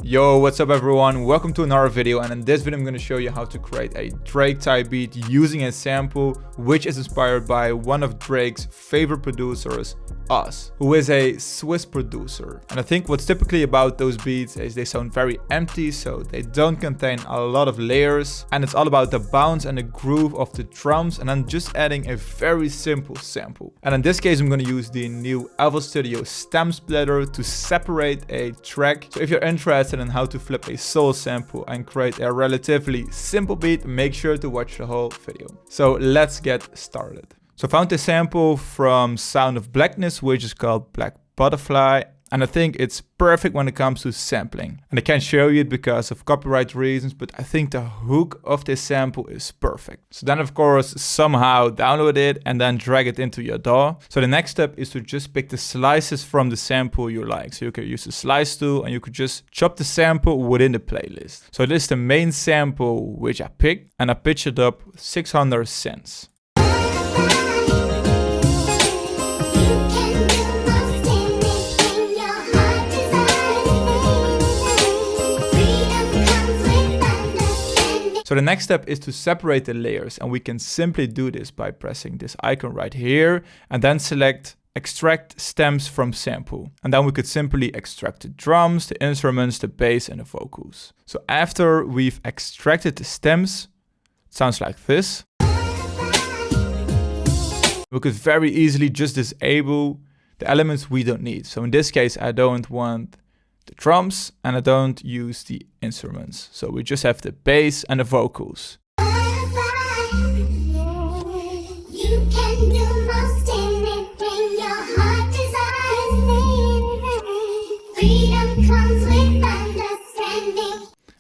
Yo, what's up everyone? Welcome to another video, and in this video I'm going to show you how to create a Drake type beat using a sample which is inspired by one of Drake's favorite producers, Us, who is a Swiss producer. And I think what's typically about those beats is they sound very empty, so they don't contain a lot of layers, and it's all about the bounce and the groove of the drums, and then just adding a very simple sample. And in this case I'm going to use the new FL Studio stem splitter to separate a track. So if you're interested in how to flip a soul sample and create a relatively simple beat, make sure to watch the whole video. So let's get started. So I found this sample from Sound of Blackness, which is called Black Butterfly. And I think it's perfect when it comes to sampling. And I can't show you it because of copyright reasons, but I think the hook of this sample is perfect. So then of course, somehow download it and then drag it into your DAW. So the next step is to just pick the slices from the sample you like. So you can use the slice tool and you could just chop the sample within the playlist. So this is the main sample which I picked, and I pitched it up 600 cents. So the next step is to separate the layers, and we can simply do this by pressing this icon right here and then select extract stems from sample. And then we could simply extract the drums, the instruments, the bass and the vocals. So after we've extracted the stems, it sounds like this. We could very easily just disable the elements we don't need. So in this case, I don't want the drums and I don't use the instruments. So we just have the bass and the vocals.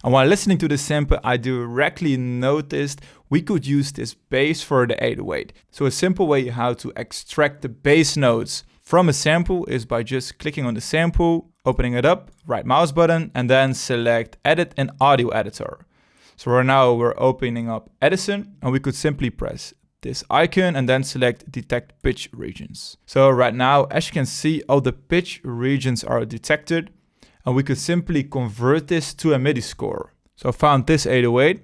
And while listening to the sample, I directly noticed we could use this bass for the 808. So a simple way how to extract the bass notes from a sample is by just clicking on the sample, opening it up, right mouse button, and then select Edit in Audio Editor. So right now we're opening up Edison, and we could simply press this icon and then select Detect Pitch Regions. So right now, as you can see, all the pitch regions are detected, and we could simply convert this to a MIDI score. So I found this 808.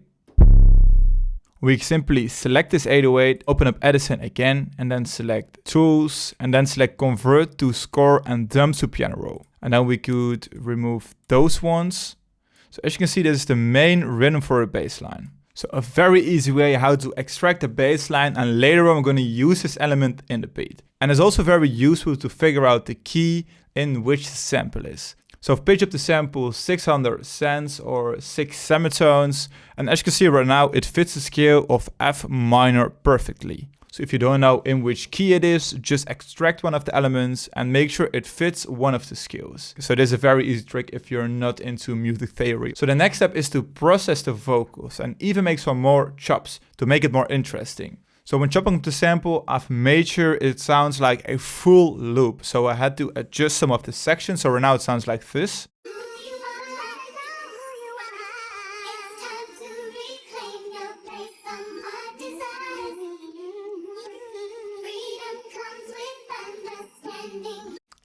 We simply select this 808, open up Edison again, and then select Tools, and then select Convert to Score and Drums to Piano Roll. And then we could remove those ones. So as you can see, this is the main rhythm for a bass line. So a very easy way how to extract a bass line, and later on I'm going to use this element in the beat. And it's also very useful to figure out the key in which the sample is. So I've pitched up the sample 600 cents or 6 semitones, and as you can see right now, it fits the scale of F minor perfectly. So if you don't know in which key it is, just extract one of the elements and make sure it fits one of the scales. So this is a very easy trick if you're not into music theory. So the next step is to process the vocals and even make some more chops to make it more interesting. So when chopping the sample, I've made sure it sounds like a full loop. So I had to adjust some of the sections. So right now it sounds like this.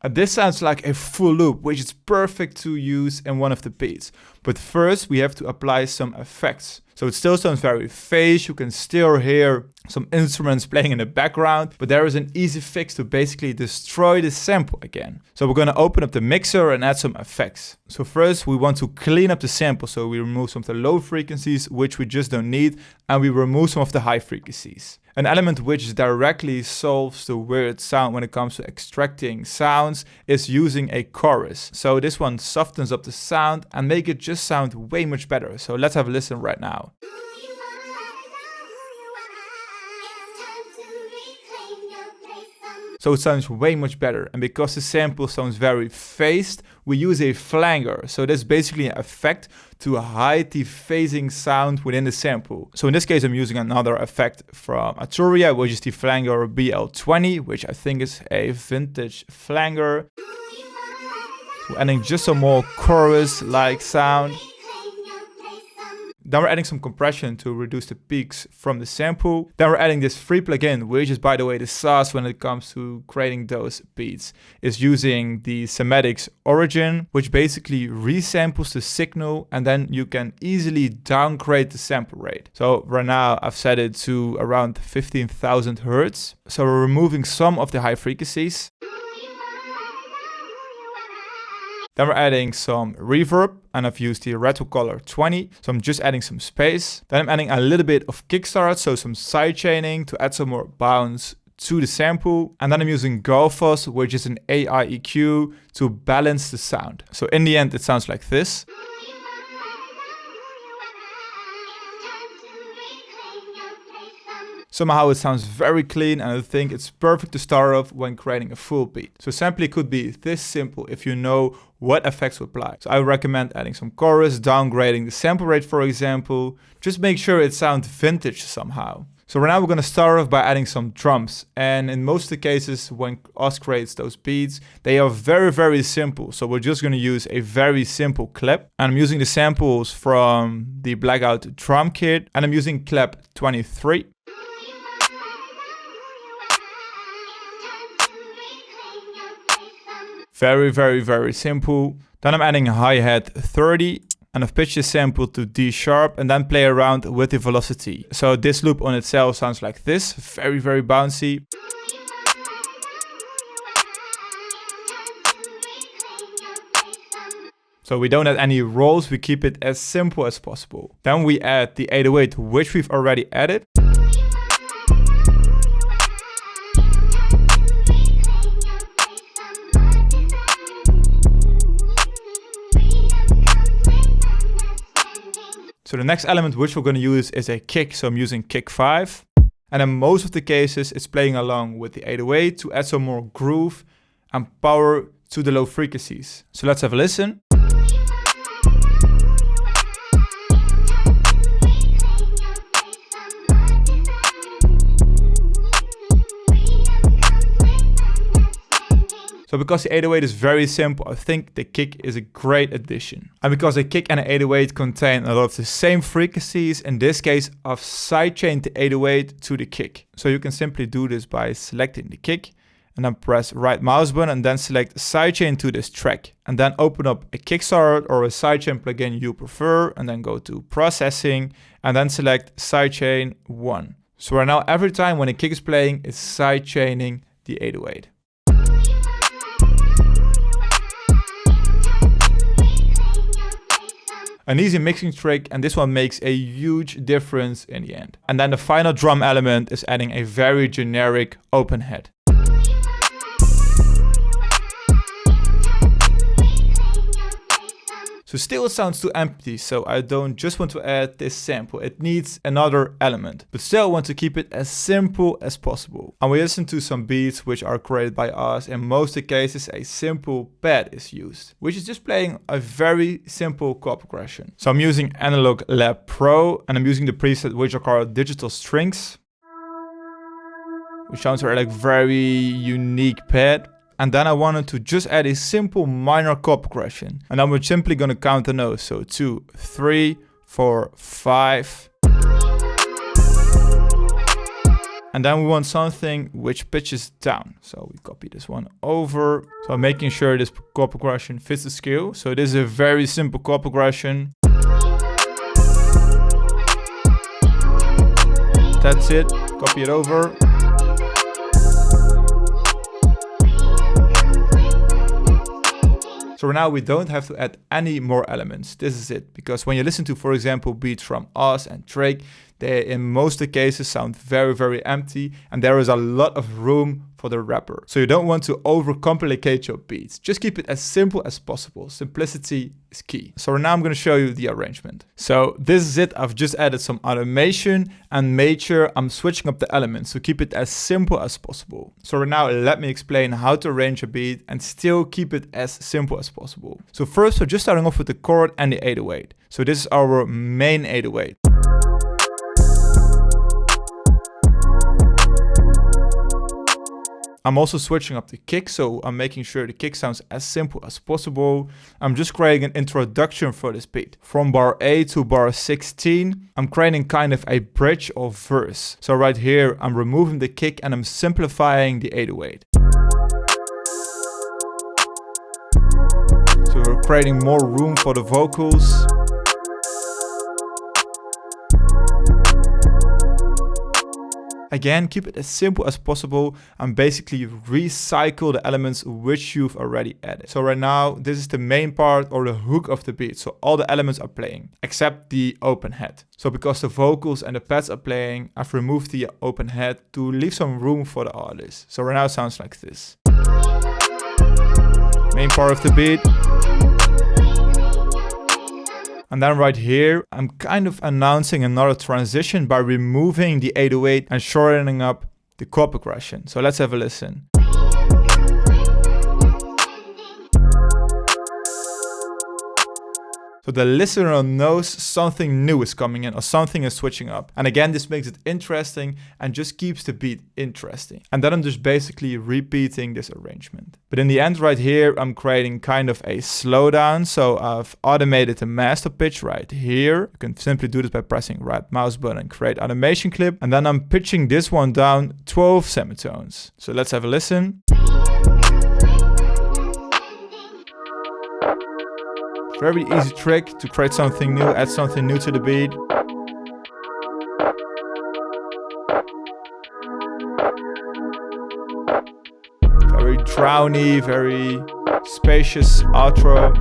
And this sounds like a full loop, which is perfect to use in one of the beats. But first we have to apply some effects. So it still sounds very phased, you can still hear some instruments playing in the background, but there is an easy fix to basically destroy the sample again. So we're gonna open up the mixer and add some effects. So first we want to clean up the sample, so we remove some of the low frequencies, which we just don't need, and we remove some of the high frequencies. An element which directly solves the weird sound when it comes to extracting sounds is using a chorus. So this one softens up the sound and make it just sound way much better. So let's have a listen right now. So it sounds way much better, and because the sample sounds very phased, we use a flanger. So that's basically an effect to hide the phasing sound within the sample. So in this case I'm using another effect from Arturia, which is the flanger BL20, which I think is a vintage flanger. So adding just some more chorus-like sound. Then we're adding some compression to reduce the peaks from the sample. Then we're adding this free plugin, which is, by the way, the sauce when it comes to creating those beats. It's using the Sematics origin, which basically resamples the signal, and then you can easily downgrade the sample rate. So right now I've set it to around 15,000 Hertz. So we're removing some of the high frequencies. Then we're adding some reverb, and I've used the retro color 20. So I'm just adding some space. Then I'm adding a little bit of kickstart, so some sidechaining to add some more bounce to the sample. And then I'm using GoFuzz, which is an AI EQ to balance the sound. So in the end, it sounds like this. Somehow it sounds very clean, and I think it's perfect to start off when creating a full beat. So sampling could be this simple if you know what effects to apply. So I would recommend adding some chorus, downgrading the sample rate, for example. Just make sure it sounds vintage somehow. So right now we're going to start off by adding some drums. And in most of the cases when Oz creates those beats, they are very, very simple. So we're just going to use a very simple clip. And I'm using the samples from the Blackout drum kit. And I'm using clap 23. Very, very, very simple. Then I'm adding a hi-hat 30. And I've pitched the sample to D sharp and then play around with the velocity. So this loop on itself sounds like this, very, very bouncy. So we don't add any rolls, we keep it as simple as possible. Then we add the 808, which we've already added. So the next element which we're going to use is a kick, so I'm using kick 5. And in most of the cases it's playing along with the 808 to add some more groove and power to the low frequencies. So let's have a listen. So because the 808 is very simple, I think the kick is a great addition. And because the kick and the 808 contain a lot of the same frequencies, in this case I've sidechained the 808 to the kick. So you can simply do this by selecting the kick and then press right mouse button and then select sidechain to this track. And then open up a kickstart or a sidechain plugin you prefer and then go to processing and then select sidechain 1. So right now every time when a kick is playing, it's sidechaining the 808. An easy mixing trick, and this one makes a huge difference in the end. And then the final drum element is adding a very generic open head. So still it sounds too empty, so I don't just want to add this sample. It needs another element, but still I want to keep it as simple as possible. And we listen to some beats which are created by us. In most of the cases a simple pad is used, which is just playing a very simple chord progression. So I'm using Analog Lab Pro and I'm using the preset which are called Digital Strings, which sounds like very unique pad. And then I wanted to just add a simple minor chord progression. And then we're simply going to count the notes. So 2, 3, 4, 5. And then we want something which pitches down. So we copy this one over. So I'm making sure this chord progression fits the scale. So this is a very simple chord progression. That's it. Copy it over. So now we don't have to add any more elements. This is it. Because when you listen to, for example, beats from Oz and Drake, they in most of the cases sound very, very empty. And there is a lot of room for the rapper. So you don't want to overcomplicate your beats. Just keep it as simple as possible. Simplicity is key. So now I'm going to show you the arrangement. So this is it. I've just added some automation and made sure I'm switching up the elements to keep it as simple as possible. So now let me explain how to arrange a beat and still keep it as simple as possible. So first we're just starting off with the chord and the 808. So this is our main 808. I'm also switching up the kick, so I'm making sure the kick sounds as simple as possible. I'm just creating an introduction for this beat. From bar 8 to bar 16, I'm creating kind of a bridge or verse. So right here, I'm removing the kick and I'm simplifying the 808. So we're creating more room for the vocals. Again, keep it as simple as possible and basically recycle the elements which you've already added. So right now, this is the main part or the hook of the beat. So all the elements are playing, except the open head. So because the vocals and the pads are playing, I've removed the open head to leave some room for the artist. So right now it sounds like this. Main part of the beat. And then right here, I'm kind of announcing another transition by removing the 808 and shortening up the chord progression. So let's have a listen. So the listener knows something new is coming in or something is switching up. And again, this makes it interesting and just keeps the beat interesting. And then I'm just basically repeating this arrangement. But in the end right here, I'm creating kind of a slowdown. So I've automated the master pitch right here. You can simply do this by pressing right mouse button and create automation clip. And then I'm pitching this one down 12 semitones. So let's have a listen. Very easy trick to create something new, add something new to the beat. Very drowny, very spacious outro.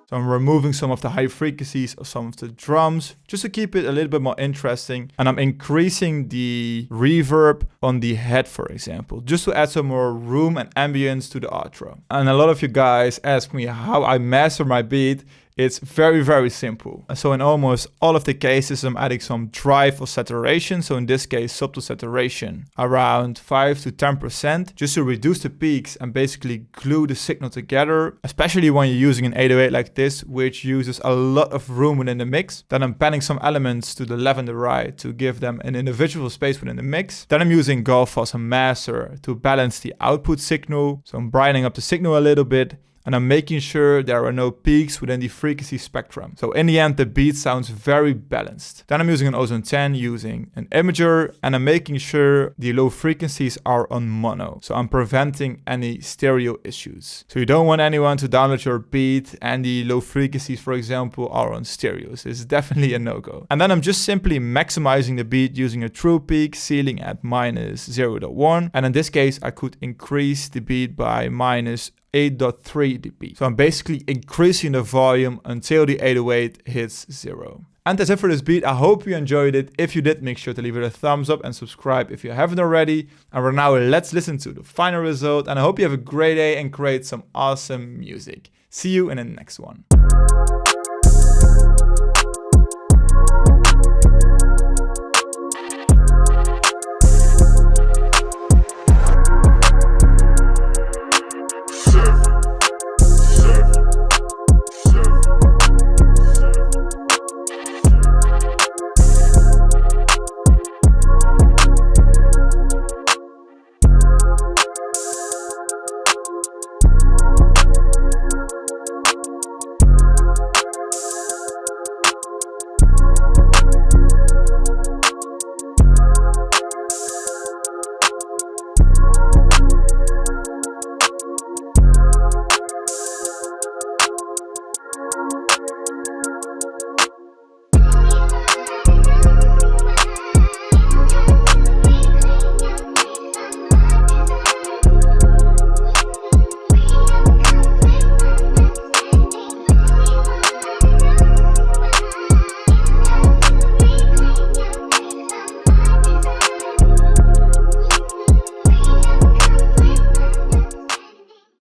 So I'm removing some of the high frequencies of some of the drums just to keep it a little bit more interesting. And I'm increasing the reverb on the head, for example, just to add some more room and ambience to the outro. And a lot of you guys ask me how I master my beat. It's very, very simple. So in almost all of the cases, I'm adding some drive or saturation. So in this case, subtle saturation around 5 to 10%, just to reduce the peaks and basically glue the signal together, especially when you're using an 808 like this, which uses a lot of room within the mix. Then I'm panning some elements to the left and the right to give them an individual space within the mix. Then I'm using Golf Fuzz and Master to balance the output signal. So I'm brightening up the signal a little bit. And I'm making sure there are no peaks within the frequency spectrum. So in the end, the beat sounds very balanced. Then I'm using an Ozone 10, using an imager, and I'm making sure the low frequencies are on mono. So I'm preventing any stereo issues. So you don't want anyone to download your beat and the low frequencies, for example, are on stereos. It's definitely a no-go. And then I'm just simply maximizing the beat using a true peak, ceiling at minus 0.1. And in this case, I could increase the beat by minus 8.3 dB. So I'm basically increasing the volume until the 808 hits 0. And that's it for this beat. I hope you enjoyed it. If you did, make sure to leave it a thumbs up and subscribe if you haven't already. And right now, let's listen to the final result. And I hope you have a great day and create some awesome music. See you in the next one.